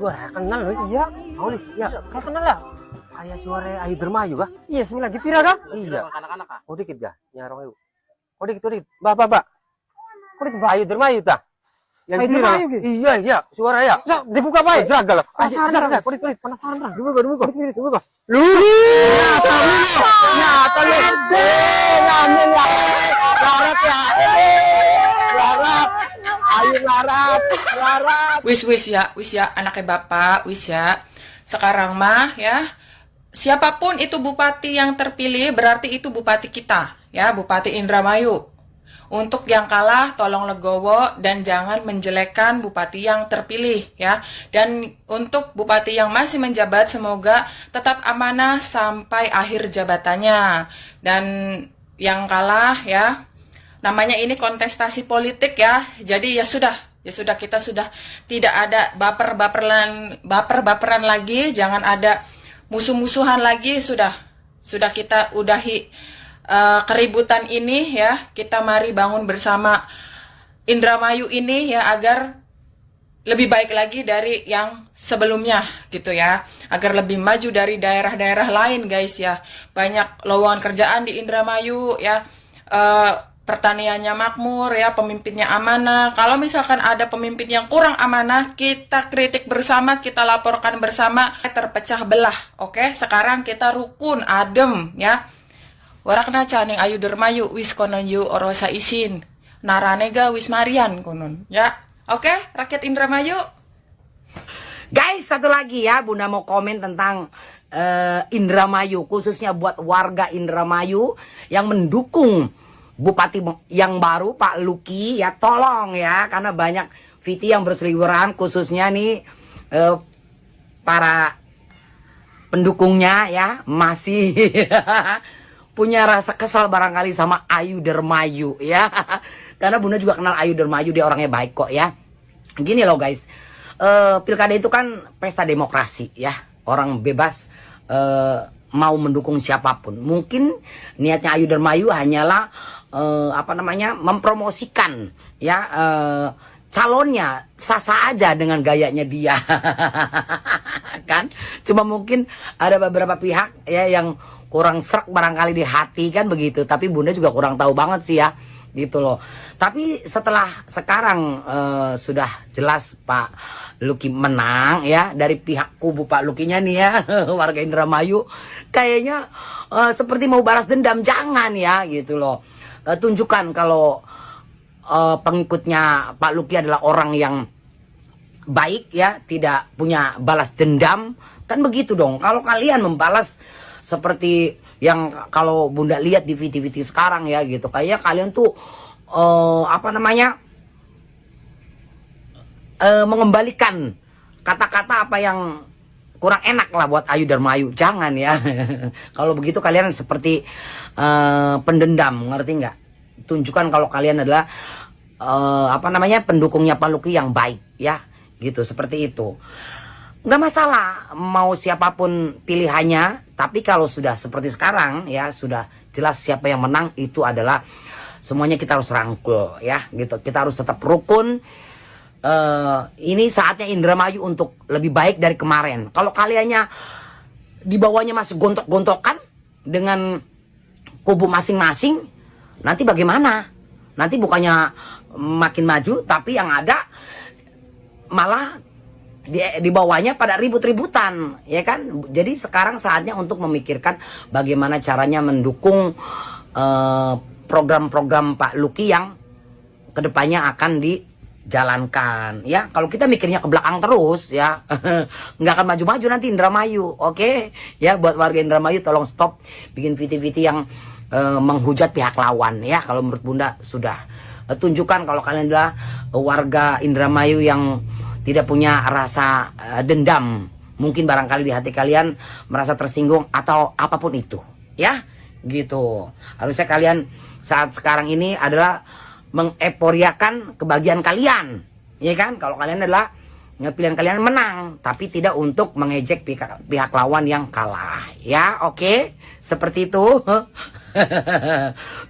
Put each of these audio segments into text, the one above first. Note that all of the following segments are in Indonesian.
Suara kenal loh. Iya. Aulis. Ya, kayak kenal lah. Kayak suara Ayu Dermayu kah? Iya, sini lagi pira kah? Iya. Anak-anak kah? Oh dikit kah? Nyarong ayu. Oh dikit, oh dikit. Mbak. Oh dikit Ayu Dermayu tah. Yang pira? Iya. Suara ya. Ya, dibuka baik. Jagal. Penasaran. Oh dikit, penasaran. Dibuka. Lu. Nyata lu. Ngamen ya. Larat ya. Larat. Ayo larat. Wis ya anaknya bapak, wis ya. Sekarang mah ya, siapapun itu bupati yang terpilih berarti itu bupati kita, ya, Bupati Indramayu. Untuk yang kalah tolong legowo dan jangan menjelekkan bupati yang terpilih, ya. Dan untuk bupati yang masih menjabat semoga tetap amanah sampai akhir jabatannya. Dan yang kalah ya, namanya ini kontestasi politik ya. Jadi ya sudah kita sudah tidak ada baper-baperan lagi, jangan ada musuh-musuhan lagi, sudah kita udahi keributan ini ya. Kita mari bangun bersama Indramayu ini ya, agar lebih baik lagi dari yang sebelumnya gitu ya, agar lebih maju dari daerah-daerah lain guys ya. Banyak lowongan kerjaan di Indramayu ya, pertaniannya makmur ya, pemimpinnya amanah. Kalau misalkan ada pemimpin yang kurang amanah, kita kritik bersama, kita laporkan bersama, terpecah belah. Oke, sekarang kita rukun, adem ya. Warakna caning Ayu Dermayu wis konon yu orosa isin. Naranega wis Marian konon ya. Oke, rakyat Indramayu. Guys, satu lagi ya, Bunda mau komen tentang Indramayu, khususnya buat warga Indramayu yang mendukung Bupati yang baru Pak Luki ya, tolong ya, karena banyak VT yang berseliweran, khususnya nih para pendukungnya ya masih punya rasa kesal barangkali sama Ayu Dermayu ya. Karena Bunda juga kenal Ayu Dermayu, dia orangnya baik kok ya. Gini loh guys, pilkada itu kan pesta demokrasi ya, orang bebas mau mendukung siapapun. Mungkin niatnya Ayu Dermayu hanyalah mempromosikan ya calonnya, sah-sah aja dengan gayanya dia. Kan cuma mungkin ada beberapa pihak ya yang kurang serak barangkali di hati kan begitu, tapi Bunda juga kurang tahu banget sih ya gitu loh. Tapi setelah sekarang sudah jelas Pak Luki menang ya, dari pihak kubu Pak Lukinya nih ya, warga Indramayu kayaknya seperti mau balas dendam. Jangan ya gitu loh. Tunjukkan kalau pengikutnya Pak Luki adalah orang yang baik ya, tidak punya balas dendam. Kan begitu dong. Kalau kalian membalas seperti yang kalau Bunda lihat di VT-VT sekarang ya gitu, kayak kalian tuh mengembalikan kata-kata apa yang kurang enak lah buat Ayu Dermayu. Jangan ya. Kalau begitu kalian seperti pendendam, ngerti nggak? Tunjukkan kalau kalian adalah pendukungnya Pak Luki yang baik ya, gitu, seperti itu. Nggak masalah mau siapapun pilihannya, tapi kalau sudah seperti sekarang ya, sudah jelas siapa yang menang, itu adalah semuanya kita harus rangkul ya, gitu. Kita harus tetap rukun. Ini saatnya Indramayu untuk lebih baik dari kemarin. Kalau kaliannya di bawahnya masih gontok-gontokan dengan kubu masing-masing, nanti bagaimana? Nanti bukannya makin maju, tapi yang ada malah di bawahnya pada ribut-ributan, ya kan? Jadi sekarang saatnya untuk memikirkan bagaimana caranya mendukung program-program Pak Luki yang kedepannya akan dijalankan. Ya, kalau kita mikirnya ke belakang terus, ya nggak akan maju-maju nanti Indramayu. Oke, ya buat warga Indramayu tolong stop bikin VT-VT yang menghujat pihak lawan. Ya, kalau menurut Bunda sudah tunjukkan kalau kalian adalah warga Indramayu yang tidak punya rasa dendam. Mungkin barangkali di hati kalian merasa tersinggung atau apapun itu, ya gitu. Harusnya kalian saat sekarang ini adalah mengeporiakan kebahagiaan kalian, ya kan? Kalau kalian adalah pilihan kalian menang, tapi tidak untuk mengejek pihak lawan yang kalah, ya. Oke, seperti itu.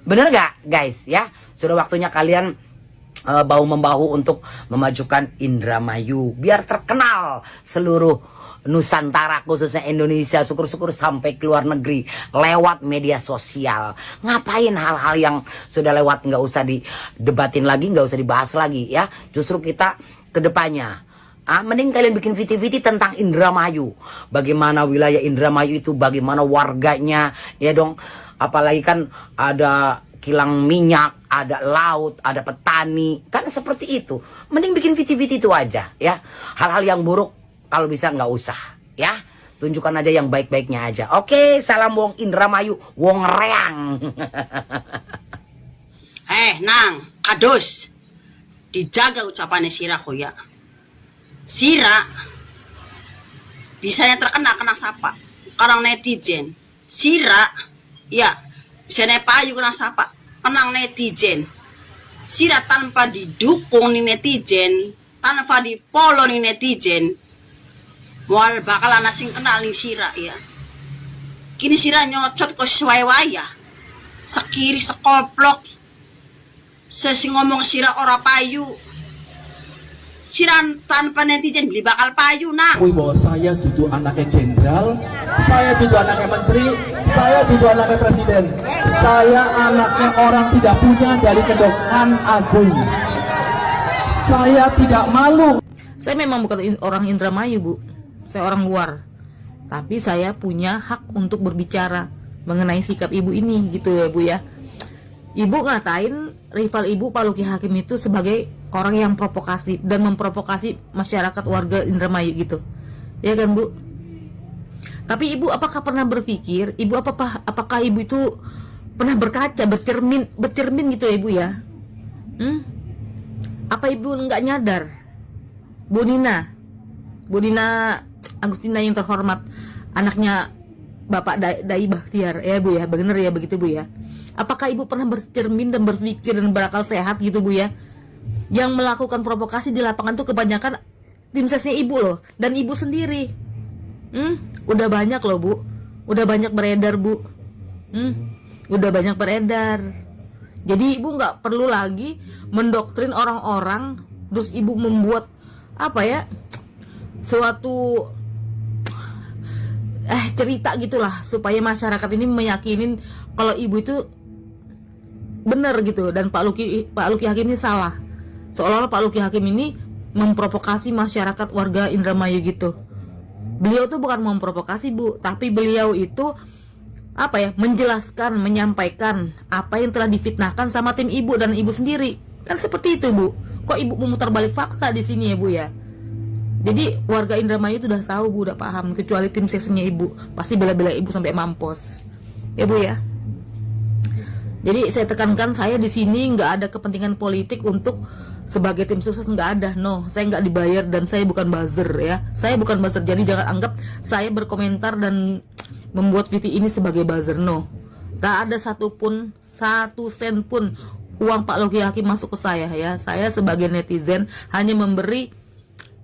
Bener gak guys? Ya, sudah waktunya kalian bahu membahu untuk memajukan Indramayu biar terkenal seluruh Nusantara, khususnya Indonesia, syukur-syukur sampai ke luar negeri lewat media sosial. Ngapain hal-hal yang sudah lewat nggak usah didebatin lagi, nggak usah dibahas lagi ya. Justru kita ke depannya mending kalian bikin viti-viti tentang Indramayu, bagaimana wilayah Indramayu itu, bagaimana warganya ya dong. Apalagi kan ada kilang minyak, ada laut, ada petani, kan seperti itu. Mending bikin viti-viti itu aja ya. Hal-hal yang buruk kalau bisa nggak usah ya. Tunjukkan aja yang baik-baiknya aja. Oke, salam wong Indramayu, wong reang. Nang, kados. Dijaga ucapannya Sira kok ya. Sira bisanya kena sapa. Karang netizen. Sira ya bisanya payu kena sapa. Kenang netizen. Sira tanpa didukung nih netizen, tanpa dipolo nih netizen, mual bakalan asing kenal nih Sira ya. Kini Sira nyocot ko sesuai waya. Sekiri sekoplok. Sesi ngomong Sira ora payu. Sira tanpa netizen beli bakal payu nang. Akui bahwa saya duduk anaknya jenderal, saya duduk anaknya menteri, saya duduk anaknya presiden, saya anaknya orang tidak punya dari Kejaksaan Agung. Saya tidak malu. Saya memang bukan orang Indramayu, Bu. Saya orang luar. Tapi saya punya hak untuk berbicara mengenai sikap ibu ini gitu ya, Bu ya. Ibu ngatain rival ibu Pak Luki Hakim itu sebagai orang yang provokasi dan memprovokasi masyarakat warga Indramayu gitu. Ya kan, Bu? Tapi ibu apakah pernah berpikir, apakah ibu itu pernah berkaca, bercermin gitu ya, Ibu ya? Apa ibu nggak nyadar? Bu Nina Agustina yang terhormat, anaknya Bapak Dai Bakhtiar, ya Bu ya, bener ya begitu Bu ya. Apakah ibu pernah bercermin dan berpikir dan berakal sehat gitu Bu ya? Yang melakukan provokasi di lapangan tuh kebanyakan tim sesnya ibu loh, dan ibu sendiri. Udah banyak loh Bu, udah banyak beredar Bu. Udah banyak beredar. Jadi ibu nggak perlu lagi mendoktrin orang-orang, terus ibu membuat apa ya, suatu cerita gitulah supaya masyarakat ini meyakinin kalau ibu itu benar gitu dan Pak Luki Hakim ini salah. Seolah-olah Pak Luki Hakim ini memprovokasi masyarakat warga Indramayu gitu. Beliau tuh bukan memprovokasi Bu, tapi beliau itu apa ya, menjelaskan, menyampaikan apa yang telah difitnahkan sama tim ibu dan ibu sendiri. Kan seperti itu Bu. Kok ibu memutar balik fakta di sini ya Bu ya? Jadi warga Indramayu itu udah tahu Bu, udah paham, kecuali tim seksnya ibu pasti bela-bela ibu sampai mampus. Ya Bu ya. Jadi saya tekankan, saya di sini nggak ada kepentingan politik untuk sebagai tim sukses, nggak ada. No, saya nggak dibayar dan saya bukan buzzer ya. Saya bukan buzzer, jadi jangan anggap saya berkomentar dan membuat video ini sebagai buzzer. No, tak ada satu sen pun uang Pak Luki Hakim masuk ke saya ya. Saya sebagai netizen hanya memberi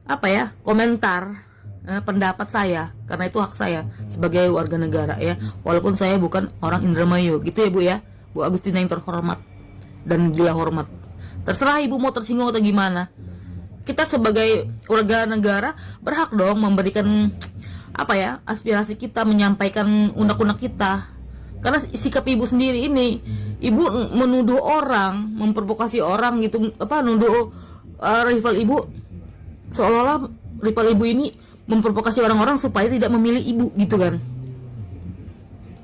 apa ya, komentar pendapat saya, karena itu hak saya sebagai warga negara ya. Walaupun saya bukan orang Indramayu, gitu ya Bu ya. Bu Agustina yang terhormat dan gila hormat. Terserah ibu mau tersinggung atau gimana. Kita sebagai warga negara berhak dong memberikan apa ya, aspirasi kita, menyampaikan unek-unek kita. Karena sikap ibu sendiri ini, ibu menuduh orang, memprovokasi orang gitu, nuduh rival ibu, seolah-olah rival ibu ini memprovokasi orang-orang supaya tidak memilih ibu gitu kan.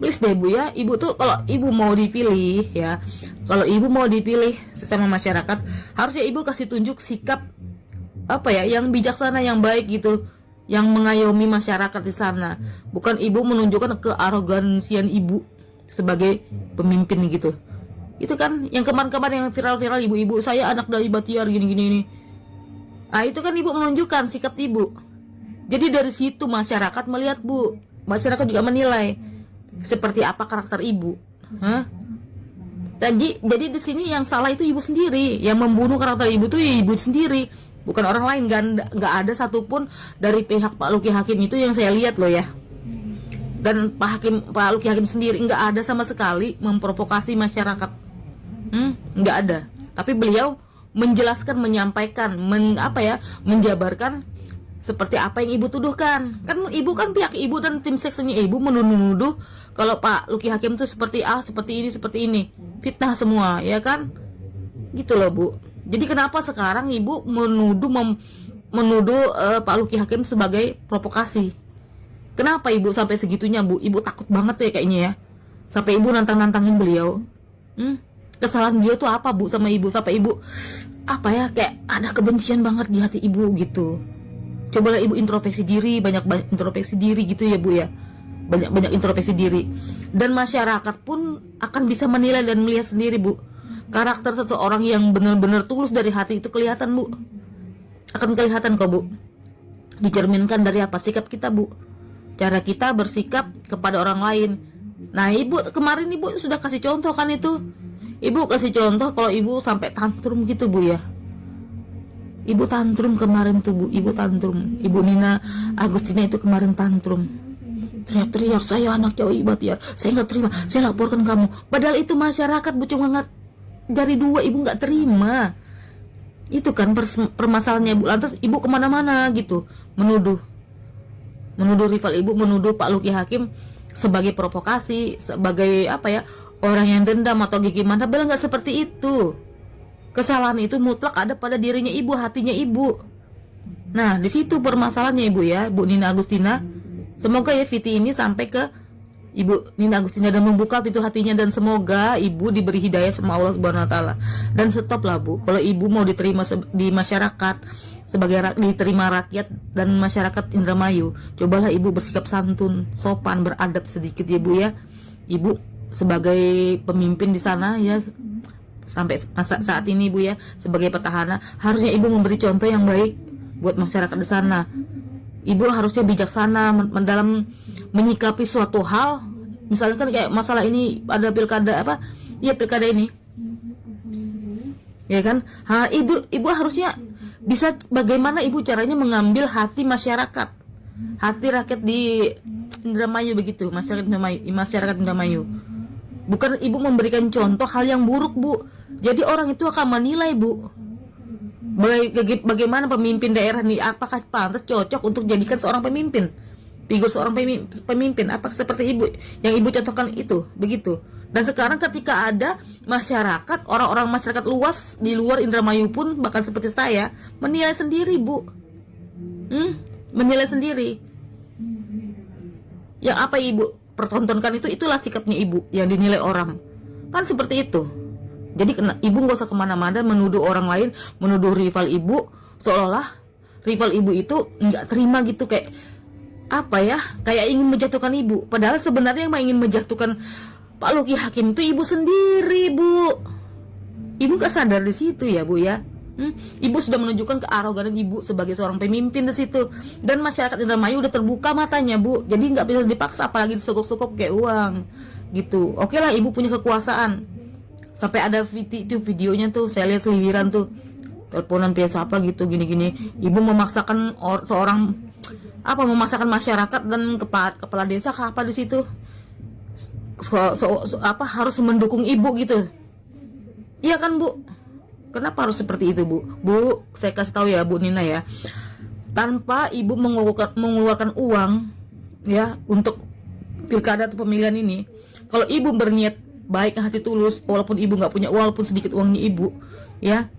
Please deh Bu ya, ibu tuh kalau ibu mau dipilih ya, kalau ibu mau dipilih sesama masyarakat, harusnya ibu kasih tunjuk sikap apa ya, yang bijaksana, yang baik gitu, yang mengayomi masyarakat di sana. Bukan ibu menunjukkan kearogansian ibu sebagai pemimpin gitu. Itu kan yang kemarin-kemarin yang viral-viral, ibu-ibu saya anak Dai Bakhtiar gini-gini ini. Ah itu kan ibu menunjukkan sikap ibu. Jadi dari situ masyarakat melihat Bu, masyarakat juga menilai seperti apa karakter ibu. Jadi di sini yang salah itu ibu sendiri, yang membunuh karakter ibu tuh ya ibu sendiri, bukan orang lain. Nggak ada satupun dari pihak Pak Luki Hakim itu yang saya lihat loh ya. Dan Pak Luki Hakim sendiri nggak ada sama sekali memprovokasi masyarakat, nggak ada. Tapi beliau menjelaskan, menyampaikan, menjabarkan seperti apa yang ibu tuduhkan. Kan ibu kan pihak ibu dan tim seksnya ibu menuduh kalau Pak Luki Hakim itu seperti seperti ini, fitnah semua, ya kan? Gitu loh Bu. Jadi kenapa sekarang ibu menuduh Pak Luki Hakim sebagai provokasi? Kenapa ibu sampai segitunya Bu? Ibu takut banget ya kayaknya ya, sampai ibu nantangin beliau. Kesalahan beliau tuh apa Bu sama ibu, sampai ibu kayak ada kebencian banget di hati ibu gitu. Cobalah ibu introspeksi diri, banyak introspeksi diri gitu ya Bu ya, banyak introspeksi diri, dan masyarakat pun akan bisa menilai dan melihat sendiri Bu. Karakter seseorang yang benar-benar tulus dari hati itu kelihatan Bu, akan kelihatan kok Bu. Dicerminkan dari apa? Sikap kita Bu, cara kita bersikap kepada orang lain. Nah ibu kemarin ibu sudah kasih contoh kan itu. Ibu kasih contoh kalau ibu sampai tantrum gitu Bu ya. Ibu tantrum kemarin tuh Bu, ibu tantrum. Ibu Nina Agustina itu kemarin tantrum. Teriak-teriak, saya anak Jawa Bahtiar, saya nggak terima, saya laporkan kamu. Padahal itu masyarakat Bu, cuma dari dua, ibu nggak terima. Itu kan permasalahannya Bu. Lantas ibu kemana-mana gitu, menuduh rival ibu, menuduh Pak Luki Hakim sebagai provokasi, sebagai orang yang dendam atau gimana. Bella nggak seperti itu. Kesalahan itu mutlak ada pada dirinya ibu, hatinya ibu. Nah di situ permasalahannya ibu ya, Bu Nina Agustina. Semoga ya Viti ini sampai ke Ibu Nina Agustina dan membuka pintu hatinya, dan semoga ibu diberi hidayah sama Allah Subhanahu Wa Taala. Dan stop lah Bu, kalau ibu mau diterima di masyarakat sebagai diterima rakyat dan masyarakat Indramayu, cobalah ibu bersikap santun, sopan, beradab sedikit ya Bu ya. Ibu sebagai pemimpin di sana ya, sampai saat ini Bu ya, sebagai petahana, harusnya ibu memberi contoh yang baik buat masyarakat di sana. Ibu harusnya bijaksana dalam menyikapi suatu hal. Misalnya kan kayak masalah ini, ada pilkada pilkada ini, ya kan? Ibu harusnya bisa bagaimana ibu caranya mengambil hati masyarakat, hati rakyat di Indramayu begitu, masyarakat Indramayu. Bukan ibu memberikan contoh hal yang buruk Bu. Jadi orang itu akan menilai Bu, bagaimana pemimpin daerah ini, apakah pantas cocok untuk jadikan seorang pemimpin, figur seorang pemimpin, apakah seperti ibu yang ibu contohkan itu begitu. Dan sekarang ketika ada masyarakat, orang-orang masyarakat luas di luar Indramayu pun bahkan seperti saya menilai sendiri Bu, menilai sendiri. Yang apa ibu pertontonkan itulah sikapnya ibu yang dinilai orang, kan seperti itu. Jadi ibu nggak usah kemana-mana menuduh orang lain, menuduh rival ibu, seolah-olah rival ibu itu nggak terima gitu, kayak kayak ingin menjatuhkan ibu. Padahal sebenarnya yang ingin menjatuhkan Pak Luki Hakim itu ibu sendiri Bu. Ibu nggak sadar di situ ya Bu ya. Ibu sudah menunjukkan kearoganan ibu sebagai seorang pemimpin di situ, dan masyarakat Indramayu udah terbuka matanya Bu. Jadi nggak bisa dipaksa, apalagi disokok-sokok kayak uang gitu. Oke lah, ibu punya kekuasaan. Sampai ada videonya tuh, saya lihat seliwiran tuh, teleponan biasa gitu, gini-gini. Ibu memaksakan memaksakan masyarakat dan kepala desa di situ harus mendukung ibu gitu. Iya kan Bu? Kenapa harus seperti itu Bu? Bu, saya kasih tahu ya Bu Nina ya, tanpa ibu mengeluarkan uang ya untuk pilkada atau pemilihan ini, kalau ibu berniat baik, hati tulus, walaupun ibu nggak punya uang, walaupun sedikit uangnya ibu ya,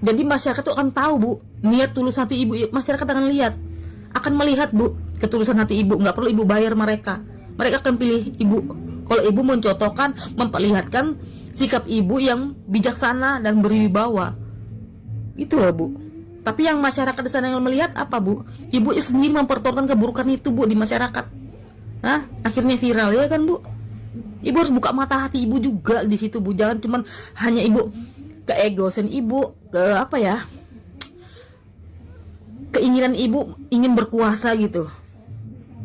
jadi masyarakat tuh akan tahu Bu, niat tulus hati ibu. Masyarakat akan melihat Bu ketulusan hati ibu. Nggak perlu ibu bayar mereka akan pilih ibu kalau ibu mencontohkan, memperlihatkan sikap ibu yang bijaksana dan berwibawa. Itu loh Bu. Tapi yang masyarakat di sana yang melihat apa Bu? Ibu sendiri mempertontonkan keburukan itu Bu di masyarakat. Akhirnya viral ya kan Bu. Ibu harus buka mata hati ibu juga di situ Bu. Jangan cuman hanya ibu keegoisan ibu, keinginan ibu ingin berkuasa gitu.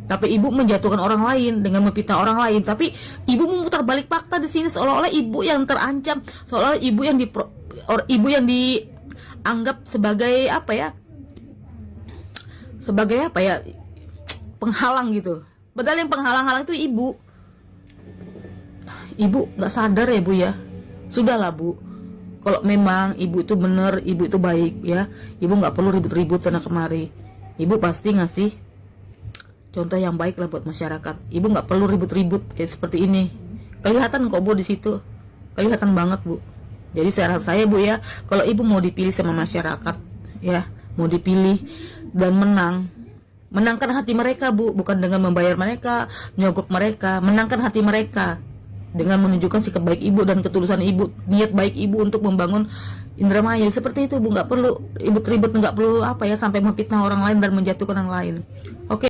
Tapi ibu menjatuhkan orang lain dengan memfitnah orang lain. Tapi ibu memutar balik fakta di sini, seolah-olah ibu yang terancam, seolah-olah ibu yang dianggap sebagai penghalang gitu. Padahal yang penghalang-halang itu ibu nggak sadar ya Bu ya. Sudahlah Bu, Kalau memang ibu itu bener, ibu itu baik ya, ibu nggak perlu ribut-ribut sana kemari. Ibu pasti ngasih contoh yang baik lah buat masyarakat. Ibu nggak perlu ribut-ribut kayak seperti ini. Kelihatan kok Bu di situ, kelihatan banget Bu. Jadi saran saya Bu ya, kalau ibu mau dipilih sama masyarakat ya, mau dipilih dan menangkan hati mereka Bu, bukan dengan membayar mereka, nyogok mereka, menangkan hati mereka dengan menunjukkan sikap baik ibu dan ketulusan ibu, niat baik ibu untuk membangun Indramayu. Seperti itu Bu, nggak perlu ribut-ribut, nggak perlu apa ya sampai memfitnah orang lain dan menjatuhkan orang lain.